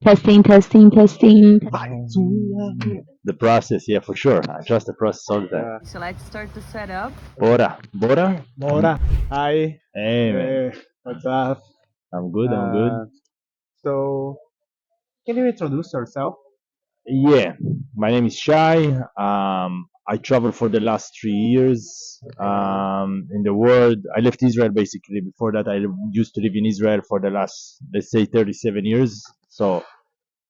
Testing, testing, testing. The process, yeah, for sure. I trust the process all the time. So let's start the setup. Bora, Bora. Bora. Hi. Hey, man. What's up? I'm good. I'm good. So, can you introduce yourself? Yeah, my name is Shay. I traveled for the last 3 years in the world. I left Israel basically. Before that, I used to live in Israel for the last, let's say, 37 years. So,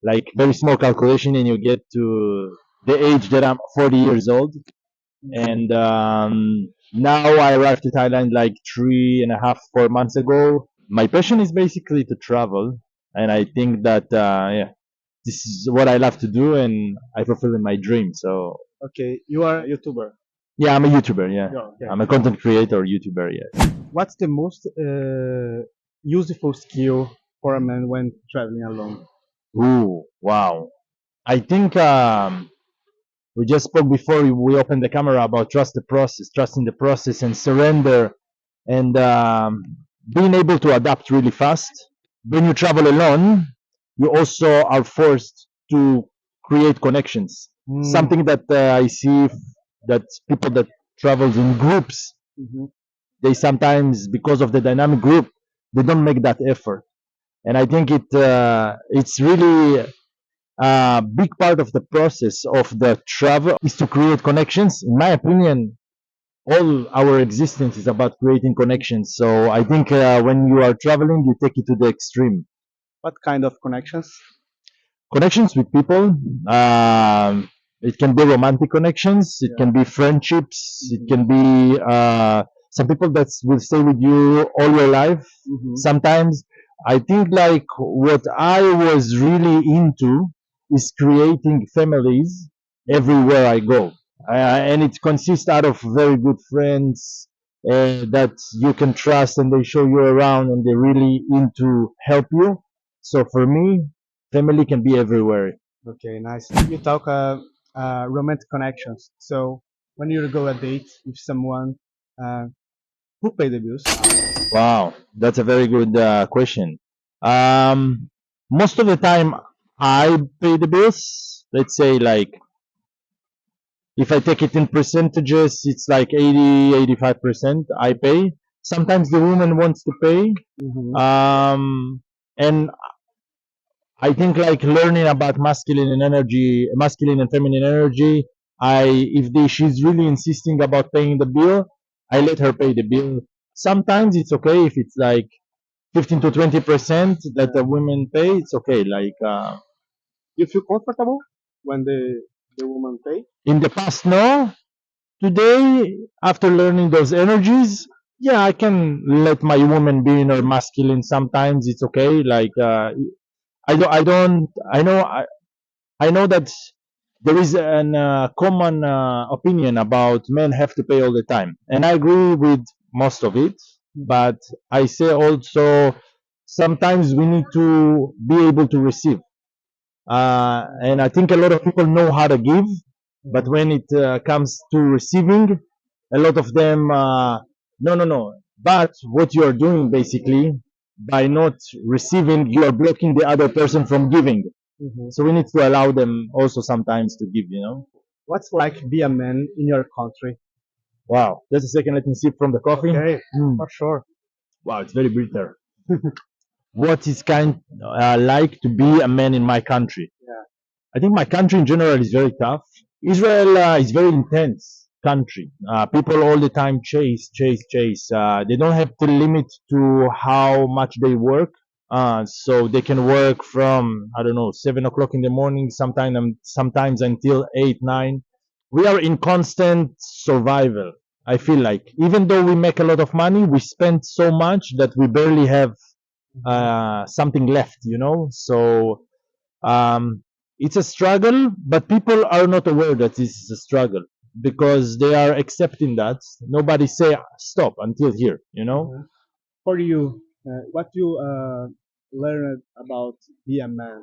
like, very small calculation, and you get to the age that I'm 40 years old. And now I arrived to Thailand like 3.5, 4 months ago. My passion is basically to travel, and I think that yeah, this is what I love to do, and I fulfill my dream. So Okay, you are a YouTuber. yeah, I'm a YouTuber. Yeah, Yeah, okay. I'm a content creator, YouTuber. Yeah. What's the most useful skill for a man when traveling alone? Ooh, wow. I think we just spoke before we opened the camera about trusting the process, and surrender, and being able to adapt really fast. When you travel alone, you also are forced to create connections. Something that I see that people that travels in groups, Mhm. they sometimes, because of the dynamic group, they don't make that effort. And I think it's really a big part of the process of the travel is to create connections. In my opinion, all our existence is about creating connections. So I think when you are traveling, you take it to the extreme. What kind of connections? Connections with people. It can be romantic connections. It can be friendships. It can be some people that will stay with you all your life. Mhm. Sometimes I think like what I was really into is creating families everywhere I go, and it consists out of very good friends that you can trust, and they show you around, and they're really into help you. So for me, family can be everywhere. Okay, nice. You talk romantic connections. So, when you go a date with someone, uh, who pay the bills? Wow, that's a very good question. Um, Most of the time, I pay the bills. Let's say, like, if I take it in percentages, it's like 80, 85% I pay. Sometimes the woman wants to pay. Mhm. And I think like learning about masculine and feminine energy. If she's really insisting about paying the bill, I let her pay the bill. Sometimes it's okay if it's like 15 to 20% that the women pay. It's okay. Like You feel comfortable when the woman pay? in the past, no. Today, after learning those energies, yeah, I can let my woman be in her masculine. Sometimes it's okay. Like I know that there is an common opinion about men have to pay all the time, and I agree with most of it. But I say also sometimes we need to be able to receive, and I think a lot of people know how to give, but when it comes to receiving, a lot of them no, no, no. But what you are doing basically by not receiving, you are blocking the other person from giving. Mhm. So we need to allow them also sometimes to give, you know. What's like be a man in your country? Wow. Just a second, let me sip from the coffee. Okay, Mm. for sure. Wow, it's very bitter. What is kind like to be a man in my country? Yeah. I think my country in general is very tough. Israel is very intense country. People all the time chase, chase, chase. They don't have the limit to how much they work. So they can work from, I don't know, 7 o'clock in the morning, sometimes until 8, 9. We are in constant survival. I feel like even though we make a lot of money, we spend so much that we barely have something left, you know. So it's a struggle, but people are not aware that this is a struggle because they are accepting that. Nobody say stop until here, you know. Mhm. For you, what you learned about be a man?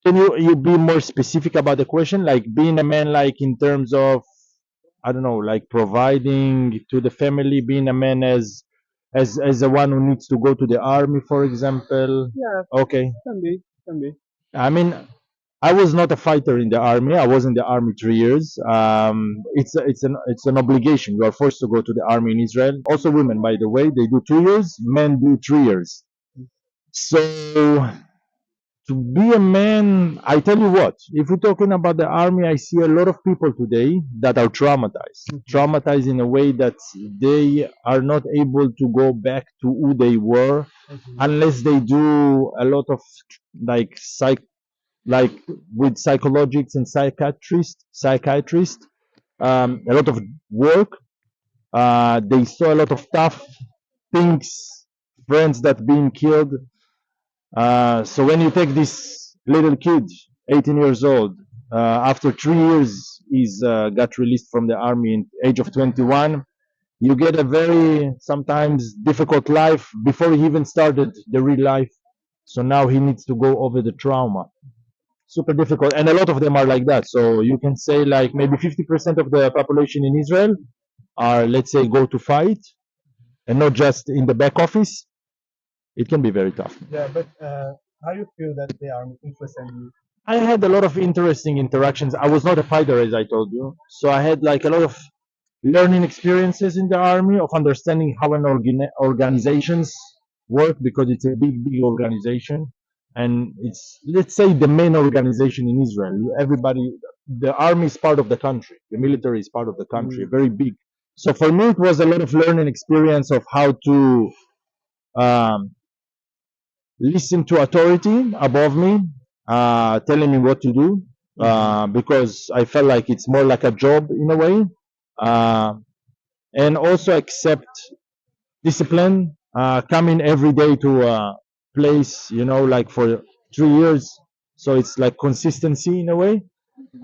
Can you be more specific about the question, like being a man, like in terms of, I don't know, like providing to the family, being a man as the one who needs to go to the army, for example? Yeah, Okay. can be, can be. I mean, I was not a fighter in the army. I was in the army 3 years. It's an obligation. You are forced to go to the army in Israel. Also, women, by the way, they do 2 years. Men do 3 years. So to be a man, I tell you what, if we're talking about the army, I see a lot of people today that are traumatized. Traumatized in a way that they are not able to go back to who they were unless they do a lot of like like with psychologists and psychiatrists, a lot of work. They saw a lot of tough things, friends that being killed. So when you take this little kid, 18 years old, after 3 years, he's got released from the army in age of 21. You get a very sometimes difficult life before he even started the real life. So now he needs to go over the trauma. Super difficult, and a lot of them are like that. So you can say like maybe 50% of the population in Israel are, let's say, go to fight, and not just in the back office. It can be very tough. Yeah, but how you feel that they are influencing you? I had a lot of interesting interactions. I was not a fighter, as I told you, so I had like a lot of learning experiences in the army of understanding how an organizations work, because it's a big organization, and it's, let's say, the main organization in Israel. Everybody, the army is part of the country, the military is part of the country, very big. So for me, it was a lot of learning experience of how to um, listen to authority above me, telling me what to do, because I felt like it's more like a job in a way, uh, and also accept discipline, coming every day to a place, like for 3 years. So it's like consistency in a way.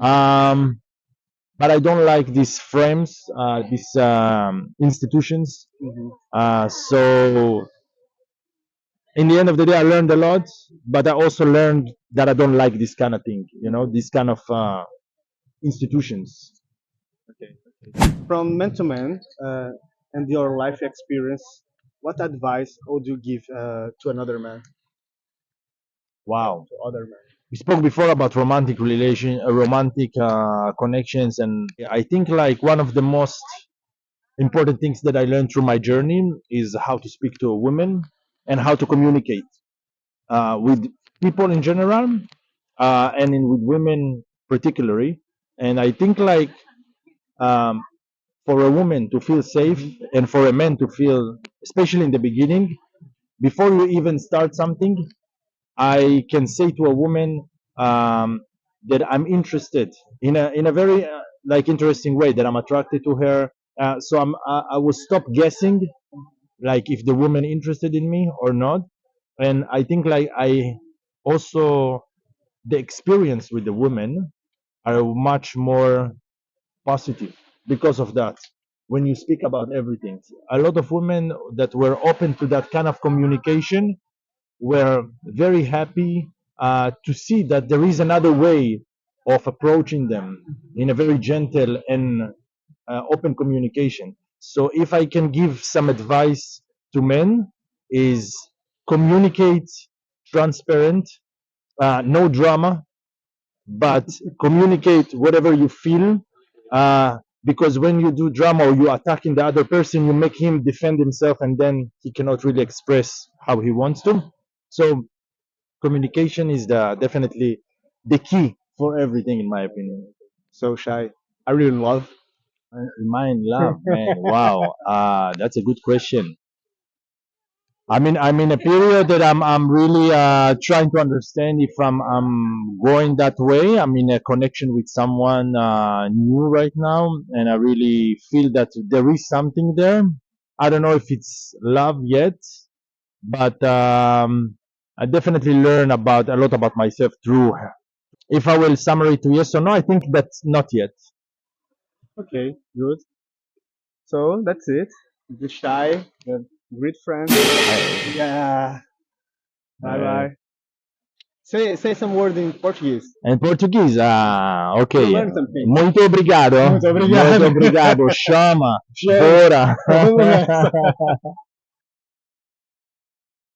Um, but I don't like these frames, these institutions. So in the end of the day, I learned a lot, but I also learned that I don't like this kind of thing, this kind of institutions. Okay. From man to man and your life experience, what advice would you give to another man, Wow. to other men? We spoke before about romantic connections, and I think like one of the most important things that I learned through my journey is how to speak to a woman and how to communicate with people in general, with women particularly. And I think like um, for a woman to feel safe and for a man to feel, especially in the beginning, before you even start something, I can say to a woman that I'm interested in a very like interesting way, that I'm attracted to her. So I will stop guessing like if the woman interested in me or not. And I think like I also, the experience with the women are much more positive because of that. When you speak about everything, a lot of women that were open to that kind of communication were very happy to see that there is another way of approaching them in a very gentle and open communication. So if I can give some advice to men, is communicate transparent, no drama, but communicate whatever you feel. Because when you do drama or you attacking the other person, you make him defend himself, and then he cannot really express how he wants to. So communication is definitely the key for everything, in my opinion. So Shy, I really love. Mine, love, man. Wow, that's a good question. I'm in a period that I'm really trying to understand if I'm going that way. I'm in a connection with someone new right now, and I really feel that there is something there. I don't know if it's love yet, but I definitely learn about a lot about myself through her. If I will summary to yes or no, I think that's not yet. Okay, good. So that's it. The Shy, the great friend. Yeah. Bye bye. Say some word in Portuguese. In Portuguese, ok. You learn something. Muito obrigado. Muito obrigado. Muito obrigado. Chama. Chama. Bora. Vamos nessa.